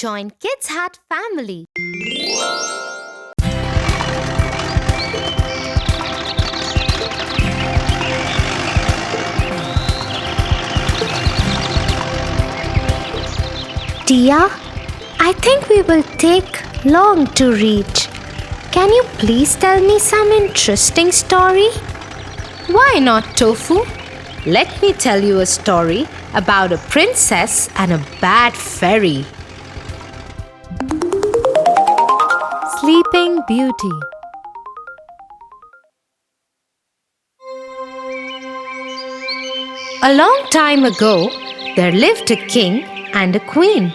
Join Kids Hat family. Tia, I think we will take long to reach. Can you please tell me some interesting story? Why not, Tofu? Let me tell you a story about a princess and a bad fairy. Sleeping Beauty. A long time ago, there lived a king and a queen.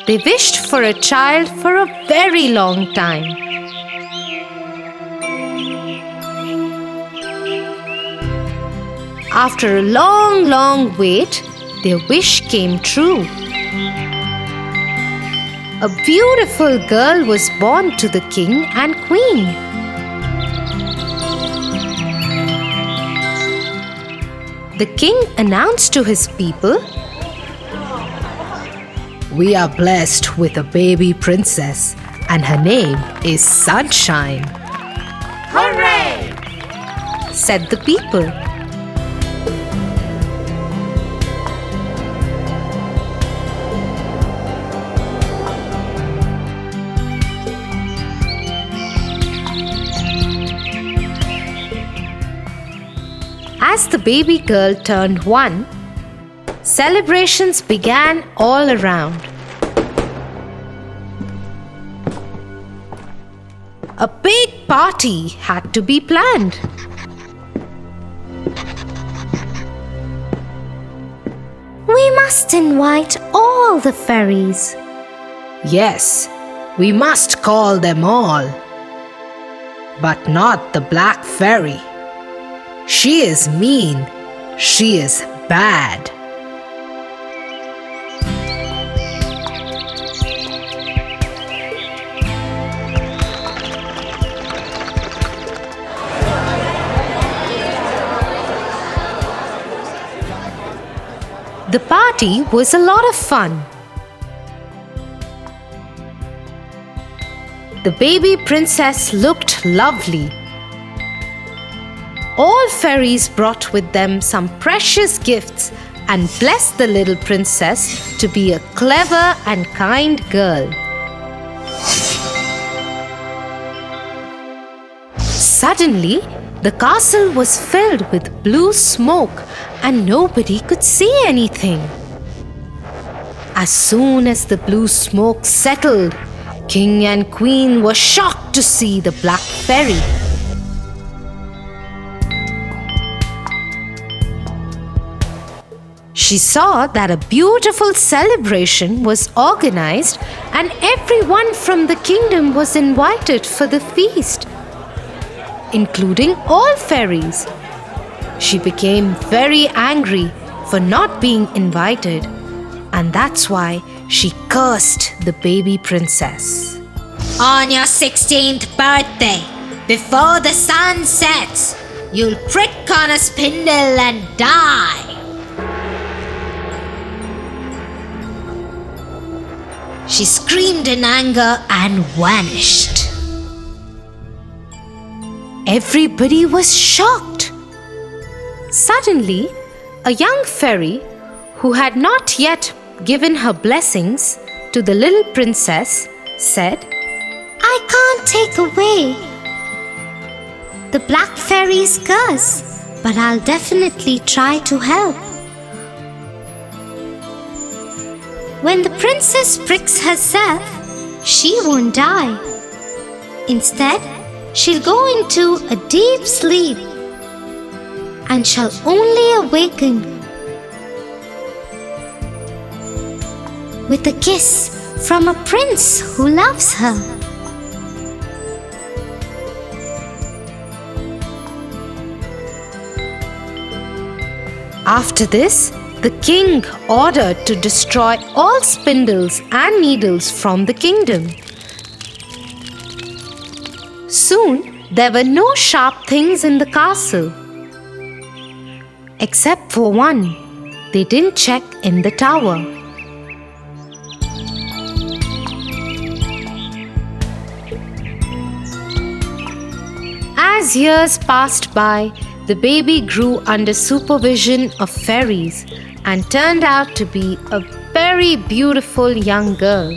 They wished for a child for a very long time. After a long wait, their wish came true. A beautiful girl was born to the king and queen. The king announced to his people, "We are blessed with a baby princess, and her name is Sunshine." "Hooray!" said the people. As the baby girl turned 1, celebrations began all around. A big party had to be planned. We must invite all the fairies. Yes, we must call them all. But not the black fairy. She is mean. She is bad. The party was a lot of fun. The baby princess looked lovely. All fairies brought with them some precious gifts and blessed the little princess to be a clever and kind girl. Suddenly, the castle was filled with blue smoke and nobody could see anything. As soon as the blue smoke settled, King and Queen were shocked to see the black fairy. She saw that a beautiful celebration was organized and everyone from the kingdom was invited for the feast, including all fairies. She became very angry for not being invited, and that's why she cursed the baby princess. On your 16th birthday, before the sun sets, you'll prick on a spindle and die. She screamed in anger and vanished. Everybody was shocked. Suddenly, a young fairy who had not yet given her blessings to the little princess said, "I can't take away the black fairy's curse, but I'll definitely try to help. When the princess pricks herself, she won't die. Instead, she'll go into a deep sleep and shall only awaken with a kiss from a prince who loves her." After this, the king ordered to destroy all spindles and needles from the kingdom. Soon, there were no sharp things in the castle. Except for one, they didn't check in the tower. As years passed by, the baby grew under supervision of fairies and turned out to be a very beautiful young girl.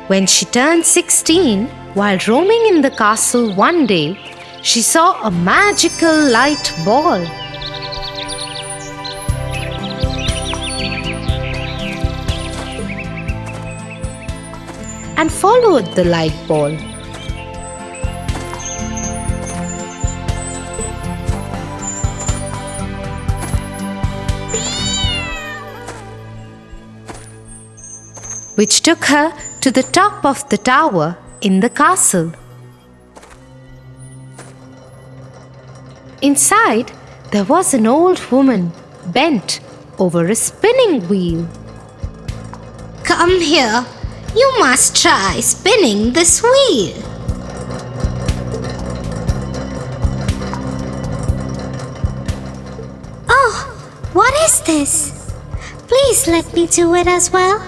When she turned 16, while roaming in the castle one day, she saw a magical light ball. And followed the light ball. Which took her to the top of the tower in the castle. Inside, there was an old woman bent over a spinning wheel. Come here. You must try spinning this wheel. Oh, what is this? Please let me do it as well.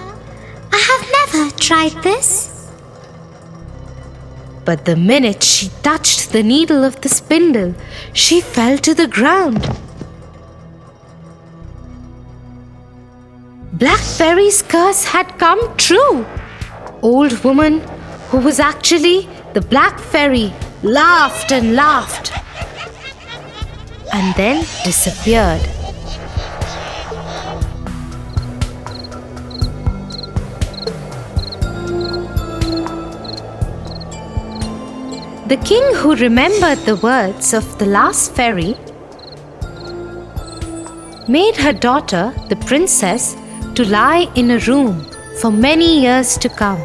I have never tried this. But the minute she touched the needle of the spindle, she fell to the ground. Black Fairy's curse had come true. Old woman, who was actually the Black Fairy, laughed and laughed and then disappeared. The king, who remembered the words of the last fairy, made her daughter, the princess, to lie in a room for many years to come.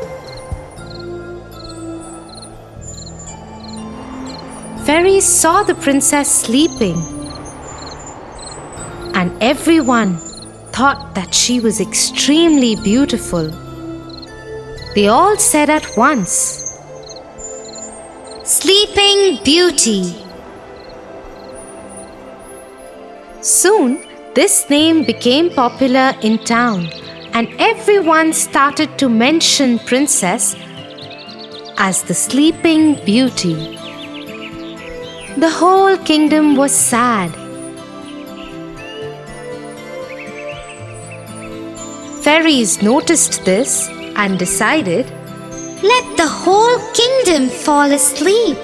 Fairies saw the princess sleeping, and everyone thought that she was extremely beautiful. They all said at once, Sleeping Beauty. Soon, this name became popular in town, and everyone started to mention Princess as the Sleeping Beauty. The whole kingdom was sad. Fairies noticed this and decided, Let the whole kingdom fall asleep,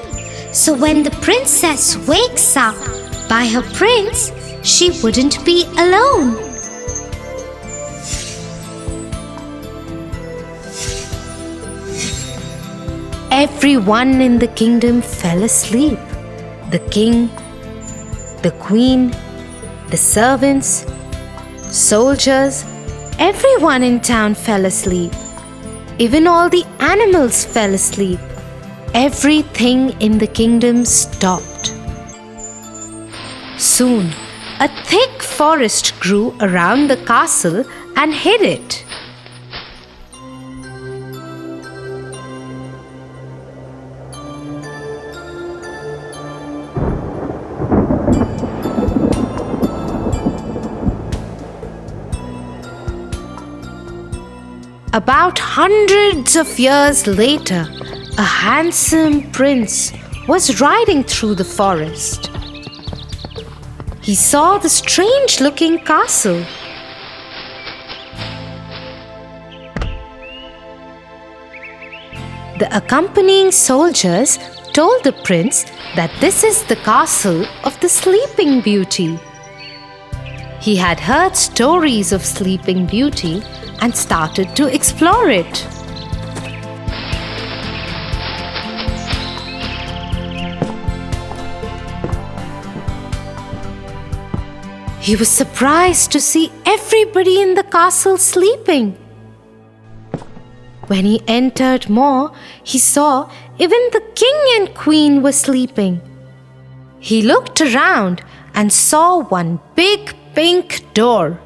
so when the princess wakes up by her prince, she wouldn't be alone. Everyone in the kingdom fell asleep. The king, the queen, the servants, soldiers, everyone in town fell asleep. Even all the animals fell asleep. Everything in the kingdom stopped. Soon, a thick forest grew around the castle and hid it. About hundreds of years later, a handsome prince was riding through the forest. He saw the strange-looking castle. The accompanying soldiers told the prince that this is the castle of the Sleeping Beauty. He had heard stories of Sleeping Beauty and started to explore it. He was surprised to see everybody in the castle sleeping. When he entered more, he saw even the king and queen were sleeping. He looked around and saw one big pink door.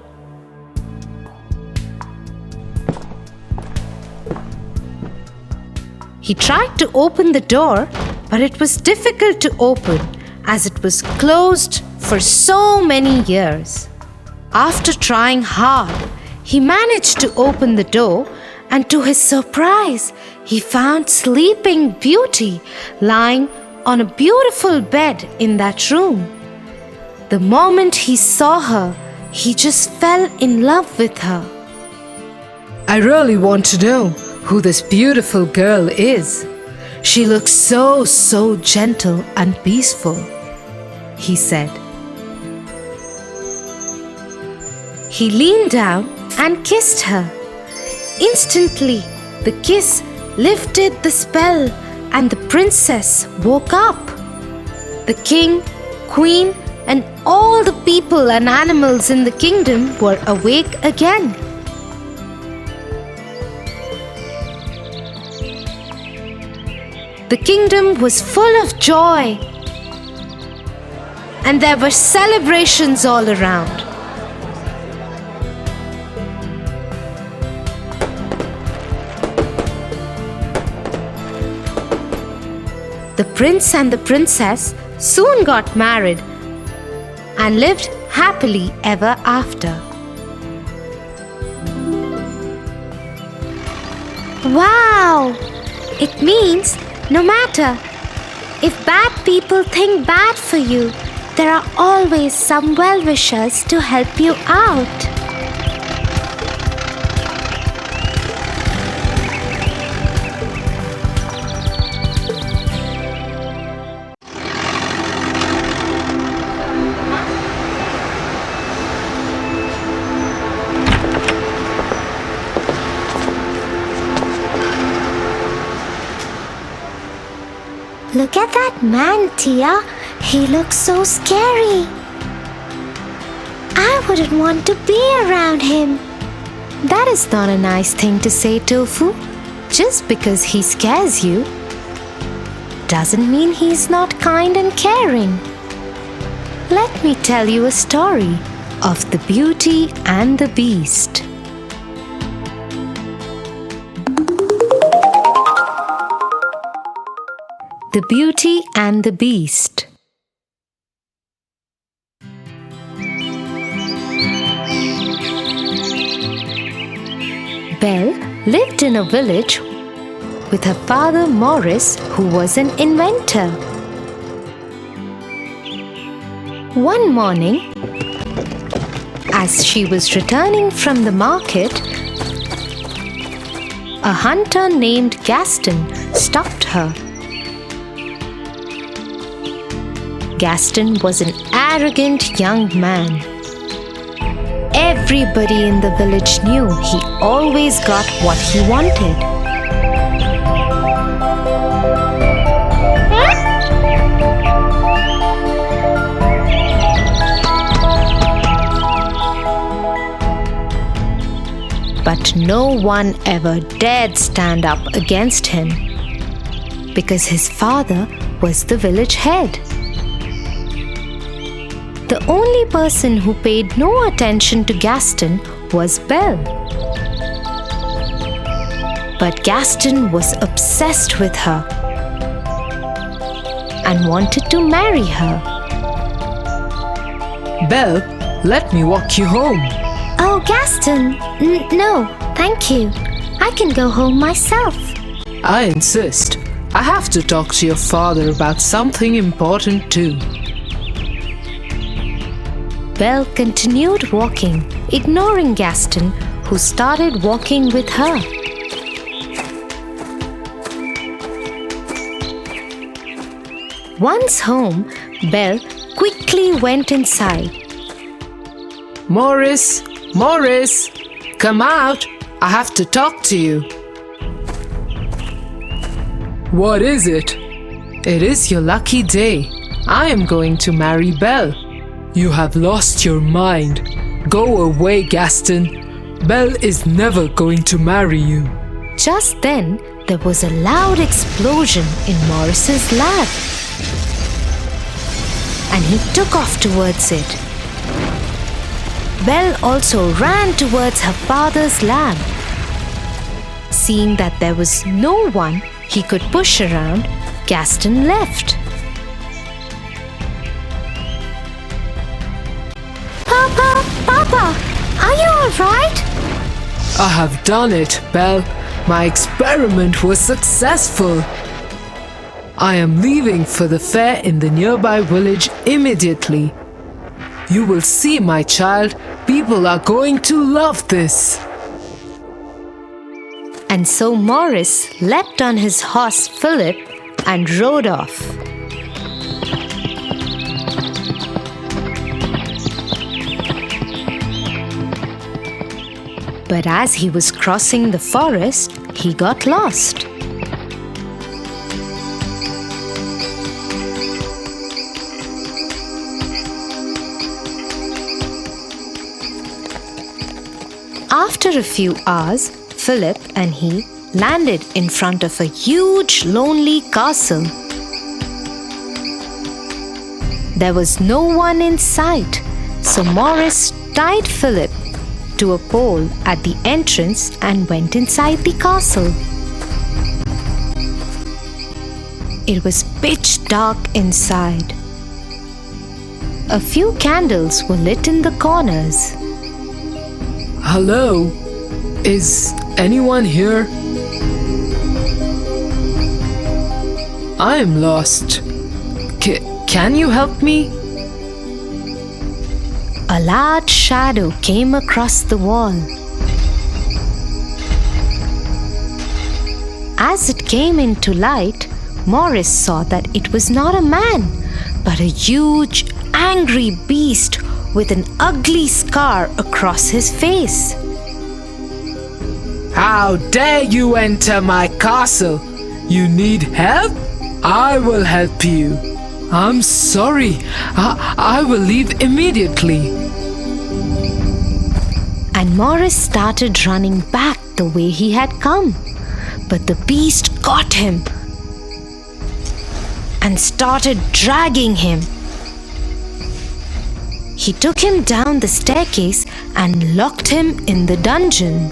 He tried to open the door, but it was difficult to open as it was closed for so many years. After trying hard, he managed to open the door and to his surprise, he found Sleeping Beauty lying on a beautiful bed in that room. The moment he saw her, he just fell in love with her. I really want to know who this beautiful girl is. She looks so gentle and peaceful, he said. He leaned down and kissed her. Instantly, the kiss lifted the spell and the princess woke up. The king, queen, and all the people and animals in the kingdom were awake again. The kingdom was full of joy, and there were celebrations all around. The prince and the princess soon got married and lived happily ever after. Wow! It means no matter if bad people think bad for you, there are always some well-wishers to help you out. Look at that man, Tia. He looks so scary. I wouldn't want to be around him. That is not a nice thing to say, Tofu. Just because he scares you doesn't mean he's not kind and caring. Let me tell you a story of the Beauty and the Beast. The Beauty and the Beast. Belle lived in a village with her father Maurice, who was an inventor. One morning, as she was returning from the market, a hunter named Gaston stopped her. Gaston was an arrogant young man. Everybody in the village knew he always got what he wanted. But no one ever dared stand up against him because his father was the village head. The only person who paid no attention to Gaston was Belle. But Gaston was obsessed with her and wanted to marry her. Belle, let me walk you home. Oh, Gaston, no, thank you. I can go home myself. I insist. I have to talk to your father about something important too. Belle continued walking, ignoring Gaston, who started walking with her. Once home, Belle quickly went inside. Maurice, Maurice, come out. I have to talk to you. What is it? It is your lucky day. I am going to marry Belle. You have lost your mind. Go away, Gaston. Belle is never going to marry you. Just then, there was a loud explosion in Maurice's lab, and he took off towards it. Belle also ran towards her father's lab. Seeing that there was no one he could push around, Gaston left. Papa, are you all right? I have done it, Belle. My experiment was successful. I am leaving for the fair in the nearby village immediately. You will see, my child. People are going to love this. And so Maurice leapt on his horse Philip and rode off. But as he was crossing the forest, he got lost. After a few hours, Philip and he landed in front of a huge, lonely castle. There was no one in sight, so Maurice tied Philip to a pole at the entrance and went inside the castle. It was pitch dark inside. A few candles were lit in the corners. Hello? Is anyone here? I am lost. Can you help me? A large shadow came across the wall. As it came into light, Maurice saw that it was not a man, but a huge, angry beast with an ugly scar across his face. How dare you enter my castle? You need help? I will help you. I'm sorry. I will leave immediately. And Maurice started running back the way he had come. But the beast got him and started dragging him. He took him down the staircase and locked him in the dungeon.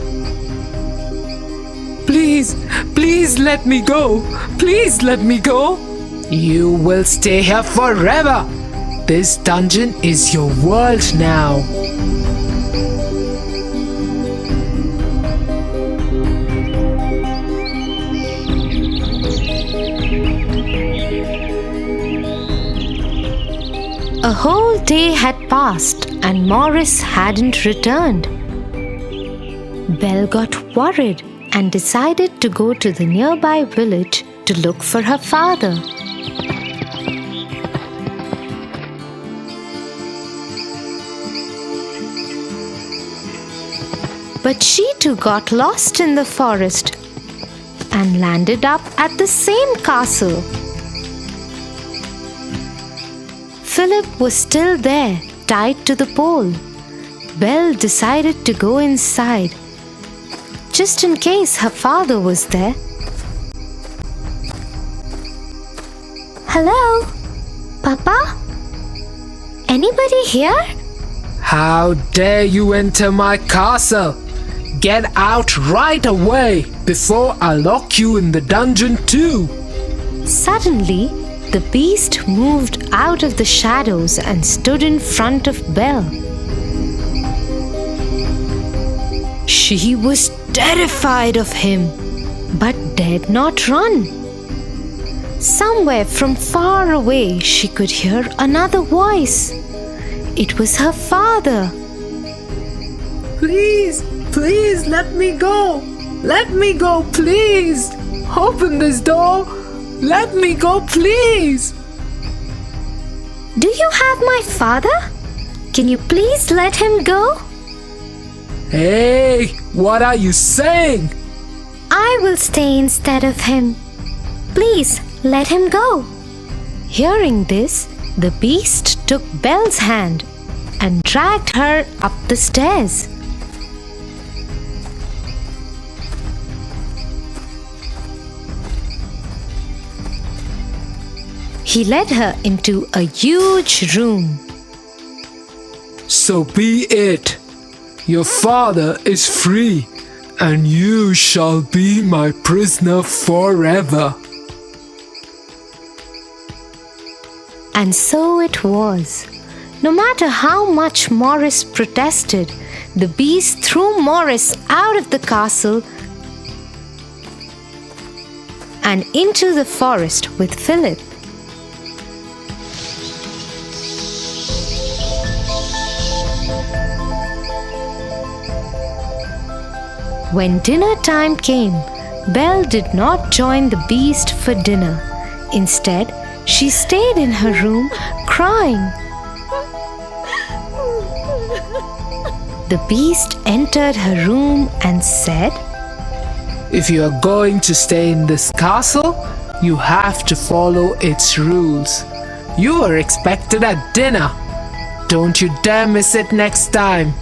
Please let me go. Please let me go. You will stay here forever. This dungeon is your world now. A whole day had passed and Maurice hadn't returned. Belle got worried and decided to go to the nearby village to look for her father. But she too got lost in the forest and landed up at the same castle. Philip was still there, tied to the pole. Belle decided to go inside, just in case her father was there. Hello? Papa? Anybody here? How dare you enter my castle? Get out right away before I lock you in the dungeon too. Suddenly, the beast moved out of the shadows and stood in front of Belle. She was terrified of him, but dared not run. Somewhere from far away, she could hear another voice. It was her father. Please let me go. Let me go, please. Open this door. Let me go, please. Do you have my father? Can you please let him go? Hey, what are you saying? I will stay instead of him. Please let him go. Hearing this, the beast took Belle's hand and dragged her up the stairs. He led her into a huge room. So be it. Your father is free, and you shall be my prisoner forever. And so it was. No matter how much Maurice protested, the beast threw Maurice out of the castle and into the forest with Philip. When dinner time came, Belle did not join the beast for dinner. Instead, she stayed in her room crying. The beast entered her room and said, If you are going to stay in this castle, you have to follow its rules. You are expected at dinner. Don't you dare miss it next time.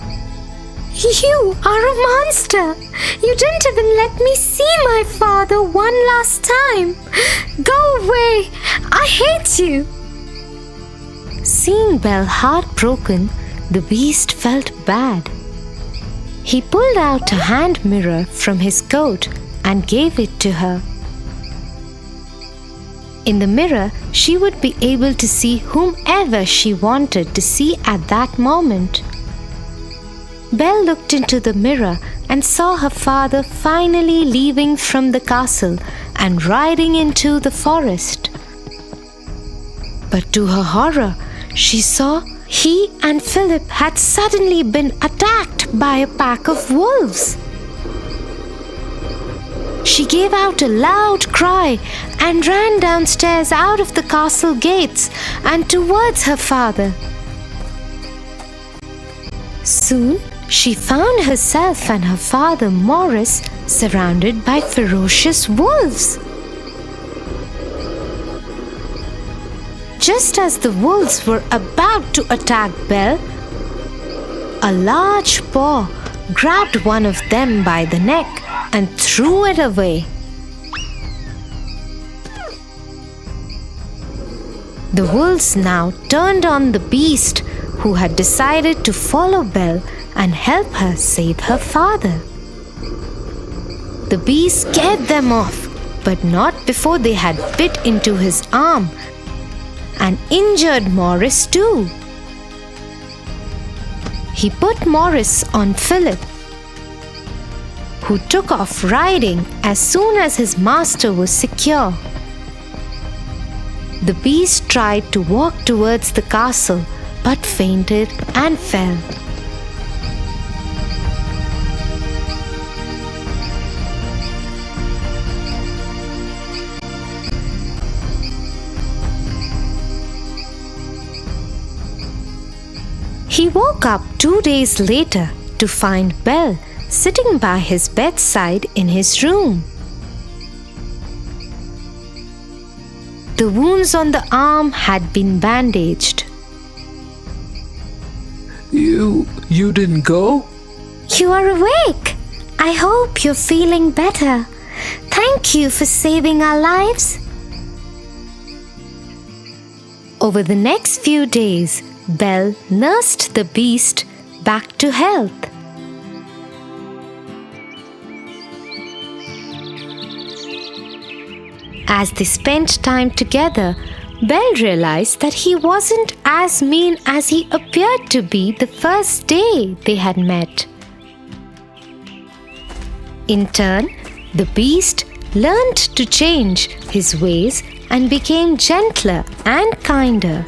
You are a monster! You didn't even let me see my father one last time! Go away! I hate you! Seeing Belle heartbroken, the beast felt bad. He pulled out a hand mirror from his coat and gave it to her. In the mirror, she would be able to see whomever she wanted to see at that moment. Belle looked into the mirror and saw her father finally leaving from the castle and riding into the forest. But to her horror, she saw he and Philip had suddenly been attacked by a pack of wolves. She gave out a loud cry and ran downstairs out of the castle gates and towards her father. Soon, she found herself and her father Maurice surrounded by ferocious wolves. Just as the wolves were about to attack Belle, a large paw grabbed one of them by the neck and threw it away. The wolves now turned on the beast, who had decided to follow Belle and help her save her father. The beast scared them off, but not before they had bit into his arm and injured Maurice too. He put Maurice on Philip, who took off riding as soon as his master was secure. The beast tried to walk towards the castle but fainted and fell. He woke up 2 days later to find Belle sitting by his bedside in his room. The wounds on the arm had been bandaged. You didn't go? You are awake! I hope you're feeling better. Thank you for saving our lives. Over the next few days, Belle nursed the beast back to health. As they spent time together, Belle realized that he wasn't as mean as he appeared to be the first day they had met. In turn, the beast learned to change his ways and became gentler and kinder.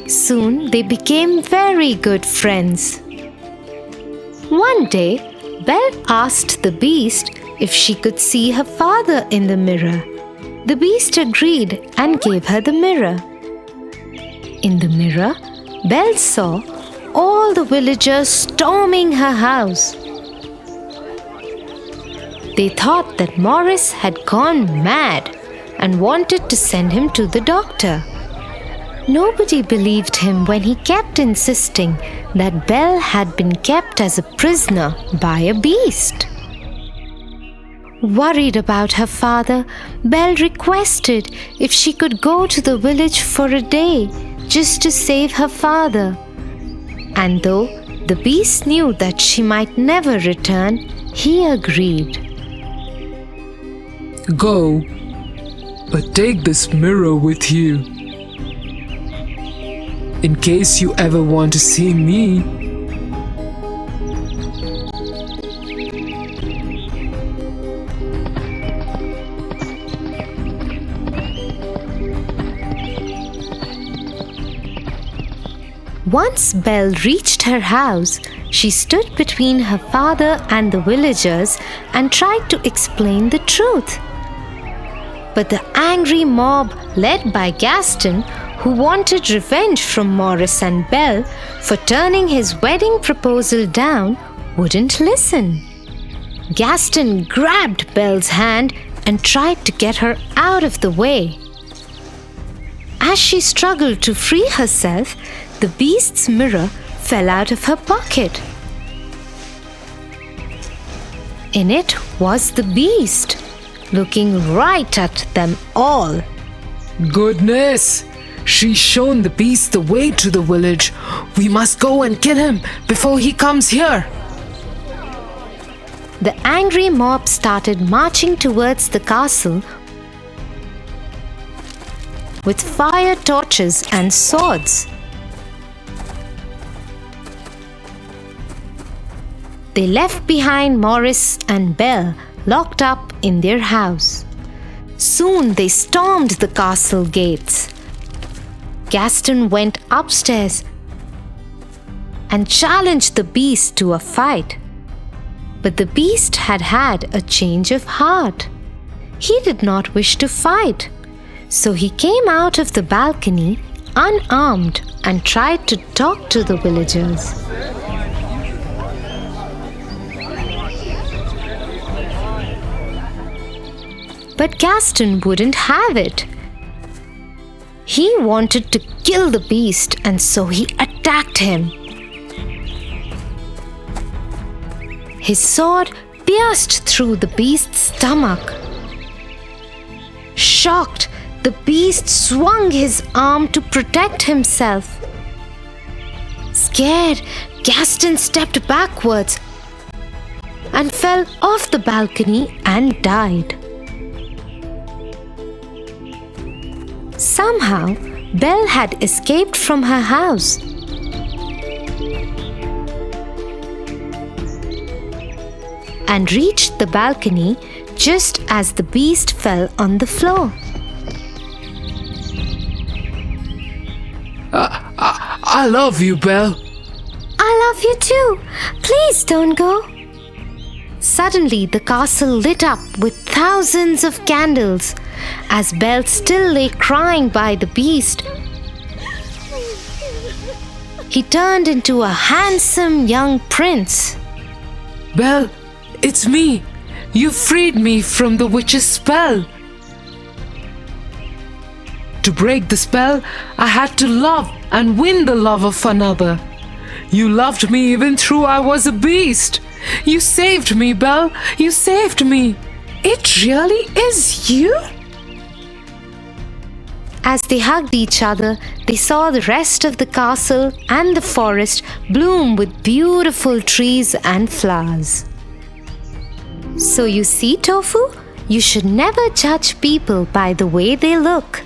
Soon they became very good friends. One day, Belle asked the beast if she could see her father in the mirror. The beast agreed and gave her the mirror. In the mirror, Belle saw all the villagers storming her house. They thought that Maurice had gone mad and wanted to send him to the doctor. Nobody believed him when he kept insisting that Belle had been kept as a prisoner by a beast. Worried about her father, Belle requested if she could go to the village for a day just to save her father. And though the beast knew that she might never return, he agreed. Go, but take this mirror with you. in case you ever want to see me. Once Belle reached her house, she stood between her father and the villagers and tried to explain the truth. But the angry mob, led by Gaston, who wanted revenge from Maurice and Belle for turning his wedding proposal down, wouldn't listen. Gaston grabbed Belle's hand and tried to get her out of the way. As she struggled to free herself, the beast's mirror fell out of her pocket. In it was the beast, looking right at them all. Goodness! She's shown the beast the way to the village. We must go and kill him before he comes here. The angry mob started marching towards the castle with fire torches and swords. They left behind Maurice and Belle locked up in their house. Soon they stormed the castle gates. Gaston went upstairs and challenged the beast to a fight. But the beast had had a change of heart. He did not wish to fight. So he came out of the balcony unarmed and tried to talk to the villagers. But Gaston wouldn't have it. He wanted to kill the beast, and so he attacked him. His sword pierced through the beast's stomach. Shocked, the beast swung his arm to protect himself. Scared, Gaston stepped backwards and fell off the balcony and died. Somehow, Belle had escaped from her house. And reached the balcony just as the beast fell on the floor. I love you, Belle. I love you too. Please don't go. Suddenly, the castle lit up with thousands of candles. As Belle still lay crying by the beast, he turned into a handsome young prince. Belle, it's me. You freed me from the witch's spell. To break the spell, I had to love and win the love of another. You loved me even though I was a beast. You saved me, Belle. You saved me. It really is you? As they hugged each other, they saw the rest of the castle and the forest bloom with beautiful trees and flowers. So you see, Tofu, you should never judge people by the way they look.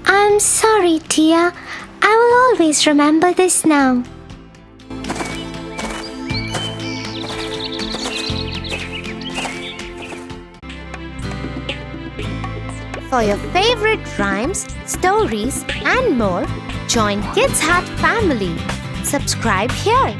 I'm sorry, Tia. I will always remember this now. For your favorite rhymes, stories, and more, join Kids Hut family. Subscribe here.